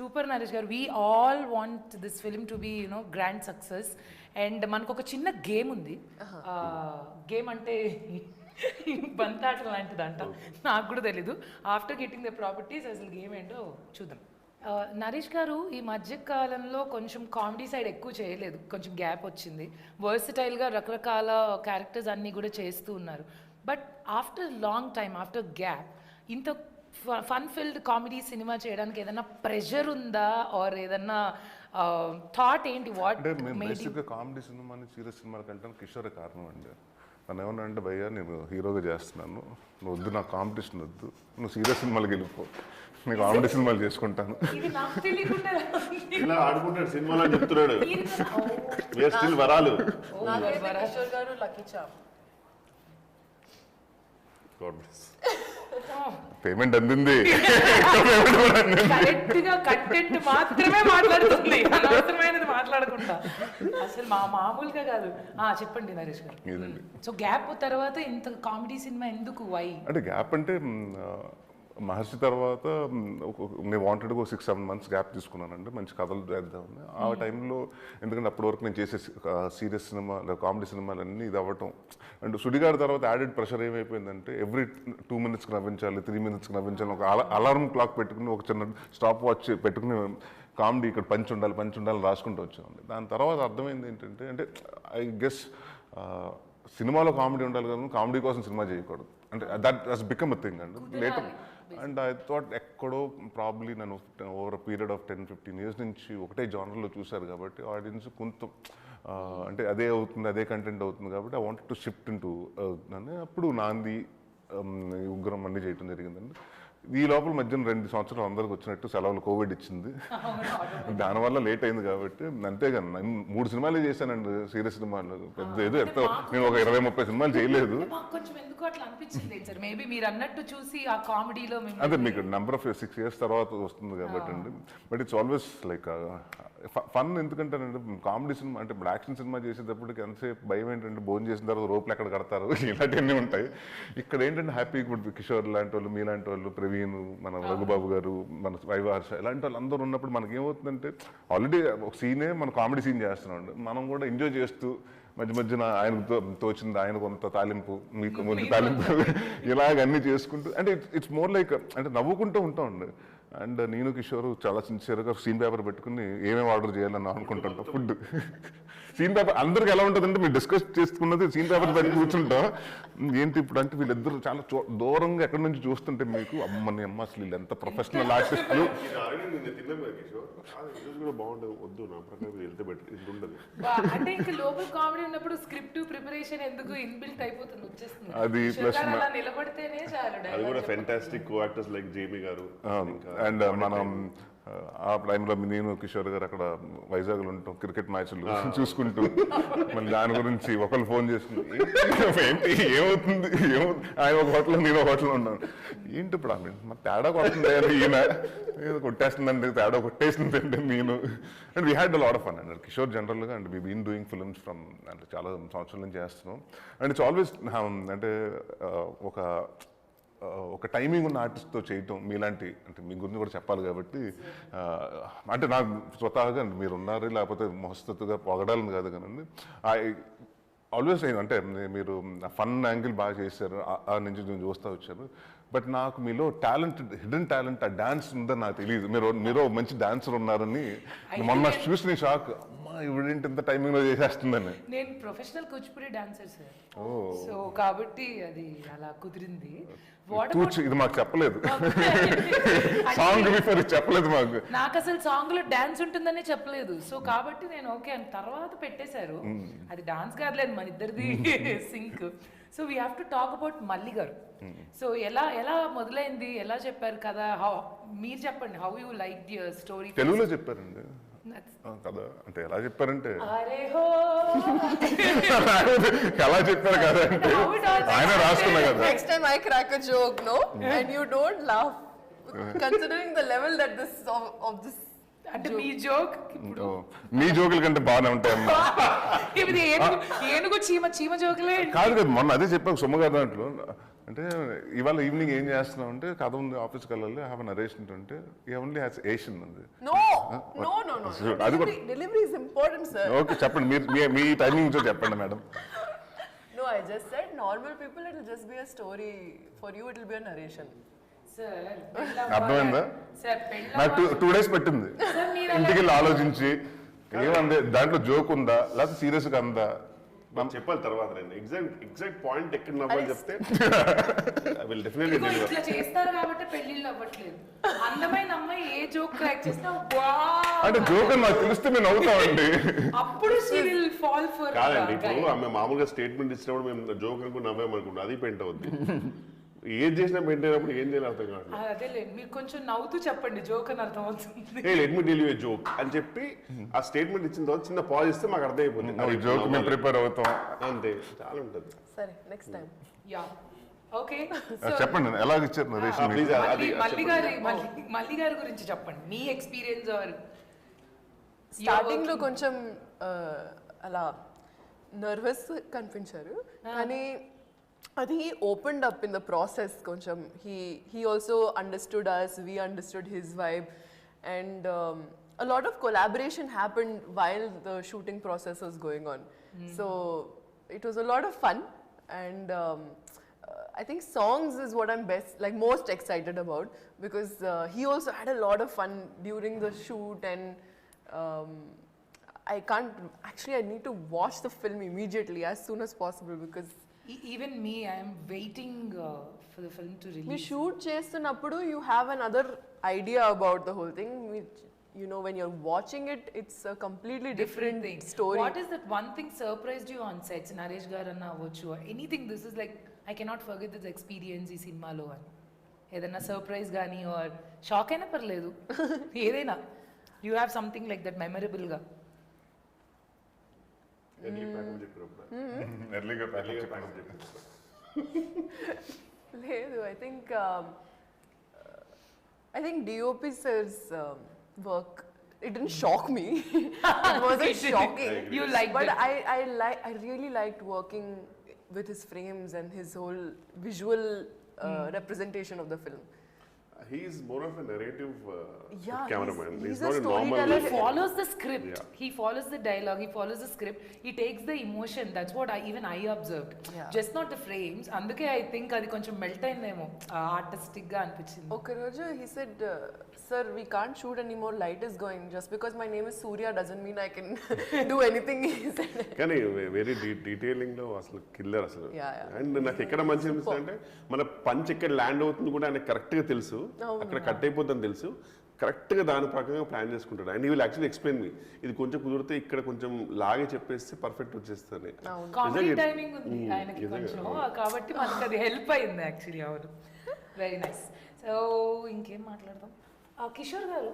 Super Naresh garu. We all want this film to be grand success. And మనకు ఒక చిన్న game ఉంది. గేమ్ అంటే బంతాట లాంటిదంట, నాకు కూడా తెలీదు. ఆఫ్టర్ గెటింగ్ ద ప్రాపర్టీస్ అసలు గేమ్ ఏంటో చూద్దాం. నరేష్ గారు ఈ మధ్య కాలంలో కొంచెం కామెడీ సైడ్ ఎక్కువ చేయలేదు, కొంచెం గ్యాప్ వచ్చింది. వర్సిటైల్గా రకరకాల క్యారెక్టర్స్ అన్నీ కూడా చేస్తూ ఉన్నారు. But after long time, after gap, ఇంత ఫన్ ఫిల్డ్ కామెడీ సినిమా చేయడానికి ఏదైనా ప్రెషర్ ఉందా, ఆర్ ఏదన్నా థాట్ ఏంటి? వాట్ బేసిక్గా కామెడీ సినిమాని సీరియస్ సినిమాలు కంటే కిషోర్ కారణం అండి. తను ఏమన్నా అంటే భయ్యా నేను హీరోగా చేస్తున్నాను, నువ్వు వద్దు, నాకు కాంపిటీషన్ వద్దు, నువ్వు సీరియస్ సినిమాలకి వెళ్ళిపో, నేను కామెడీ సినిమాలు చేసుకుంటాను. ఇలా ఆడుకుంటాడు సినిమాలో చెప్తున్నాడు. స్టిల్ వరాలు పేమెంట్ అందింది, కరెక్ట్గా కంటెంట్ మాత్రమే మాట్లాడుతుంది, అనవసరమైనది మాట్లాడకుండా. అసలు మామూలుగా కాదు. చెప్పండి నరేష్ గారు. సో గ్యాప్ తర్వాత ఇంత కామెడీ సినిమా ఎందుకు? వై అంటే గ్యాప్ అంటే మహర్షి తర్వాత నేను వాంటెడ్గా 6-7 months గ్యాప్ తీసుకున్నానండి, మంచి కథలు చేద్దామని. ఆ టైంలో ఎందుకంటే అప్పటి వరకు నేను చేసే సీరియస్ సినిమా కామెడీ సినిమాలన్నీ ఇది అవ్వటం. అండ్ సుడిగారి తర్వాత యాడెడ్ ప్రెషర్ ఏమైపోయిందంటే ఎవ్రీ 2 minutesకి నవ్వించాలి, 3 minutesకి నవ్వించాలి, ఒక అలారం క్లాక్ పెట్టుకుని, ఒక చిన్న స్టాప్ వాచ్ పెట్టుకుని కామెడీ ఇక్కడ పంచి ఉండాలి రాసుకుంటూ వచ్చామండి. దాని తర్వాత అర్థమైంది ఏంటంటే, అంటే ఐ గెస్ సినిమాలో కామెడీ ఉండాలి కదా, కామెడీ కోసం సినిమా చేయకూడదు అంటే that has become a thing అండి లేటర్. అండ్ ఐ థాట్ ఎక్కడో ప్రాబ్లీ నన్ను ఓవర్ పీరియడ్ ఆఫ్ 10-15 years నుంచి ఒకటే జానర్లో చూశారు కాబట్టి ఆడియన్స్ కొంత అంటే అదే అవుతుంది, అదే కంటెంట్ అవుతుంది కాబట్టి I wanted to shift in to అని. అప్పుడు నాంది, ఉగ్రం అన్నీ చేయటం జరిగిందండి. ఈ లోపల మధ్యన 2 సంవత్సరాలు అందరికి వచ్చినట్టు సెలవులు కోవిడ్ ఇచ్చింది, దానివల్ల లేట్ అయింది కాబట్టి. అంతేగాని 3 సినిమాలే చేశానండి సీరియస్ సినిమాలు, పెద్ద ఏదో నేను ఒక 20-30 సినిమాలు చేయలేదు. కొంచెం ఎందుకు అట్లా అనిపించింది సార్? మేబీ మీరు అన్నట్టు చూసి ఆ కామెడీలో అదే మీకు నెంబర్ ఆఫ్ 6 years తర్వాత వస్తుంది కాబట్టి అండి. But it's always like fun. ఎందుకంటేనండి కామెడీ సినిమా అంటే ఇప్పుడు యాక్షన్ సినిమా చేసేటప్పటికి ఎంతసేపు భయం ఏంటంటే భోజనం చేసిన తర్వాత రోపులు ఎక్కడ కడతారు ఇలాంటివన్నీ ఉంటాయి. ఇక్కడ ఏంటంటే హ్యాపీగా ఇప్పుడు కిషోర్ లాంటి వాళ్ళు, మీలాంటి వాళ్ళు, ప్రవీణ్, మన రఘుబాబు గారు, మన వైవాహర్ష, ఇలాంటి వాళ్ళు అందరూ ఉన్నప్పుడు మనకి ఏమవుతుందంటే ఆల్రెడీ ఒక సీనే మనం కామెడీ సీన్ చేస్తున్నాం, మనం కూడా ఎంజాయ్ చేస్తూ మధ్యన ఆయనకు తోచింది ఆయన కొంత తాలింపు, మీకు ముందు తాలింపు, ఇలాగ అన్నీ చేసుకుంటూ అంటే ఇట్స్ మోర్ లైక్ అంటే నవ్వుకుంటూ ఉంటామండి. అండ్ నేను కిషోర్ చాలా సిన్సియర్గా సీన్ పేపర్ పెట్టుకుని ఏమేమి ఆర్డర్ చేయాలని అనుకుంటుంటాం. ఫుడ్ సీన్ పేపర్ అందరికి ఎలా ఉంటుందంటే మీరు డిస్కస్ చేసుకున్నది సీన్ పేపర్ పెట్టి కూర్చుంటాం. ఏంటి ఇప్పుడు అంటే వీళ్ళిద్దరు చాలా దూరంగా ఎక్కడి నుంచి చూస్తుంటే మీకు అమ్మని అమ్మ అసలు వీళ్ళు ఎంత ప్రొఫెషనల్ ఆర్టిస్టులు. బాగుండదు, వద్దు నా ప్రకారం వెళ్తే బెటర్, ఇది ఉండదు. అంటే ఇంకా లోకల్ కామెడీ ఉన్నప్పుడు స్క్రిప్ట్ ప్రిపరేషన్ ఎందుకు ఇన్బిల్ట్ అయిపోతుంది, వచ్చేస్తుంది. అది ప్లస్ నిలబడితేనే చాలు. అది కూడా fantastic co actors like Jamie గారు. అండ్ మనం ఆ టైంలో నేను కిషోర్ గారు అక్కడ వైజాగ్లో ఉంటాం, క్రికెట్ మ్యాచ్లు చూసుకుంటూ మళ్ళీ దాని గురించి ఒకళ్ళు ఫోన్ చేసుకుని ఏంటి ఏమవుతుంది ఆయన ఒక హోటల్లో నేను ఒక హోటల్లో ఉన్నాను, ఏంటి ఇప్పుడు ఆమె మరి తేడా కొడుతుంది ఈయన ఏదో కొట్టేస్తుందండి, తేడా కొట్టేసిందంటే నేను. And we had a lot of fun and Kishore జనరల్గా. And we been doing films from అంటే చాలా సంవత్సరాల నుంచి చేస్తున్నాం. అండ్ ఇట్స్ ఆల్వేస్ అంటే ఒక టైమింగ్ ఉన్న ఆర్టిస్ట్తో చేయటం మీలాంటి అంటే మీ గురించి కూడా చెప్పాలి కాబట్టి అంటే నాకు స్వతహాగా మీరు ఉన్నారు లేకపోతే మోస్తత్తుగా పొగడాలని కాదు కానీ ఆల్వేస్ అంటే మీరు ఫన్ యాంగిల్ బాగా చేశారు, ఆ నుంచి నేను చూస్తూ వచ్చారు. బట్ నాకు మీలో హిడెన్ టాలెంట్, ఆ డాన్స్ ఉందని నాకు తెలియదు. మీరు మంచి డాన్సర్ ఉన్నారని మొన్న చూసిన షాక్, అమ్మా ఇవిడేంటి ఇంత టైమింగ్లో చేసేస్తుందని. నేను professional Kuchipudi dancer sir, so కాబట్టి అది అలా కుదిరింది. ఇది మాకు చెప్పలేదు, సాంగ్ బిఫోర్ చెప్పలేదు మాకు. నాకు అసలు సాంగ్ లో డాన్స్ ఉంటుందని చెప్పలేదు. సో కాబట్టి నేను ఓకే అని తర్వాత పెట్టేశారు. అది డాన్స్ కాదులేదు, మన ఇద్దరిది sync. So we have to talk about Malli garu. So ఎలా మొదలైంది, ఎలా చెప్పారు కదా, మీరు చెప్పండి. How you like the story? తెలుగులో చెప్పారండి కదా, అంటే ఎలా చెప్పారంటే ఎలా చెప్పారు కదా అంటే ఆయన రాసుకున్నా కదా. Next time I crack a joke, no, and you don't laugh, considering the level that this of this. అంటే మీ జోక్ ఇప్పుడు మీ జోకుల కంటే బాగానే ఉంటాయమ్మా. ఏనుగు చీమ జోకులే కాదు కదా, మొన్న అదే చెప్పాను సుమ్మగారు దాంట్లో. అంటే ఇవాళ ఈవినింగ్ ఏం చేస్తున్నాం అంటే కథ ఉంది ఆఫీస్కి వెళ్ళాలి హ్యావ్ నరేషన్ అంటే ఓన్లీ హ్యాస్ ఏషియన్ ఉంది. No, no, no, no. అది కూడా Delivery is important, sir. Okay చెప్పండి మీ టైమింగ్ నుంచి చెప్పండి madam. No, I just said normal people, it will just be a story. For you, it will be a narration. Sir అర్థమైందా? Sir నాకు 2 days పెట్టింది ఇంటికి వెళ్ళి ఆలోచించి ఏమంది దాంట్లో జోక్ ఉందా లేకపోతే సీరియస్గా ఉందా చెప్పాలి తర్వాత నేను ఎగ్జాక్ట్ పాయింట్ ఎక్కడ నవ్వాలి చెప్తే విల్ డెఫినెట్లీ ఇట్లా చేస్తారు కాబట్టి పెళ్లిళ్ళు అవ్వట్లేదు. అందమైన అమ్మాయి ఏ జోక్ క్రాక్ చేసినా అంటే జోక్ అని నాకు తెలిస్తే మేము నవ్వుతామండి. అప్పుడు she will fall for కాదండి. ఇప్పుడు ఆమె మామూలుగా స్టేట్మెంట్ ఇచ్చినప్పుడు మేము జోక్ అనుకుని నవ్వామనుకుంటాం, అది పెంట అవుద్ది. ఏది చేసినా పెంట అయినప్పుడు ఏం చేయాలి అర్థం కాదు. అదేలేండి, మీరు కొంచెం నవ్వుతూ చెప్పండి జోక్ అని అర్థం అవుతుంది. Let me tell you A joke అని చెప్పి ఆ స్టేట్మెంట్ ఇచ్చిన తర్వాత చిన్న పాజ్ ఇస్తే మాకు అర్థం అయిపోతుంది. జోక్ మేము ప్రిపేర్ అవుతాం అంతే, చాలా ఉంటుంది. Sorry, next time. Yeah okay. చెప్పండి ఎలా ఇచ్చారు నరేషన్? ప్లీజ్ మల్లి గారి గురించి చెప్పండి, మీ ఎక్స్పీరియన్స్ ఆర్ స్టార్టింగ్ లో కొంచెం అలా నర్వస్ కనిపించారు, కానీ అది he opened up in the process కొంచెం. he also understood us, we understood his vibe, and a lot of collaboration happened while the shooting process was going on. So it was a lot of fun, and I think songs is what I'm most excited about, because he also had a lot of fun during the shoot, and I need to watch the film immediately as soon as possible, because even me, I am waiting for the film to you release. shoot చేస్తున్నప్పుడు you have another idea about the whole thing, which, you know, when you're watching it, it's a completely different thing. story. What is that one thing surprised you on sets? Naresh Garanna avvochu or anything, this is like I cannot forget this experience ఈ సినిమాలో అని ఏదైనా surprise కానీ or shock అయినా పర్లేదు ఏదైనా you have something like that memorable గా. లేదు, I think DOP sir's work, it didn't shock me. It wasn't shocking. You liked but it. I really liked working with his frames and his whole visual representation of the film. He is more of a narrative Yeah, cameraman. he's a not a normal. storyteller. He follows the script. Yeah. He follows the dialogue. He follows the script. He takes the emotion. That's what I observed. Yeah. Just not the frames. అందుకే I think అది కొంచెం melt అయిందేమో, artistic గా అనిపించింది. Okay, Roger, he said, sir, we can't shoot anymore. Light is going. Just because my name is Surya doesn't mean I can do anything. He said. కానీ very detailing లో అసలు killer అసలు. Yeah. And నాకు ఎక్కడ మంచి అనిపిస్తుంది అంటే మన పంచ్ ఎక్కడ ల్యాండ్ అవుతుంది కూడా ఆయనకు కరెక్ట్ గా తెలుసు, అక్కడ కట్ అయిపోతుందని తెలుసు, కరెక్ట్ గా దాని ప్రకారంగా ప్లాన్ చేసుకుంటాడు. And you will actually explain me ఇది కొంచెం కుదిరితే ఇక్కడ కొంచెం లాగే చెప్పేస్తే పర్ఫెక్ట్ వచ్చేస్తుంది. కామెడీ టైమింగ్ ఉంది ఆయనకి కొంచెం, కాబట్టి మనకు అది హెల్ప్ అయింది యాక్చువల్లీ. అవును, వెరీ నైస్. సో ఇంకేం మాట్లాడదాం కిషోర్ గారు.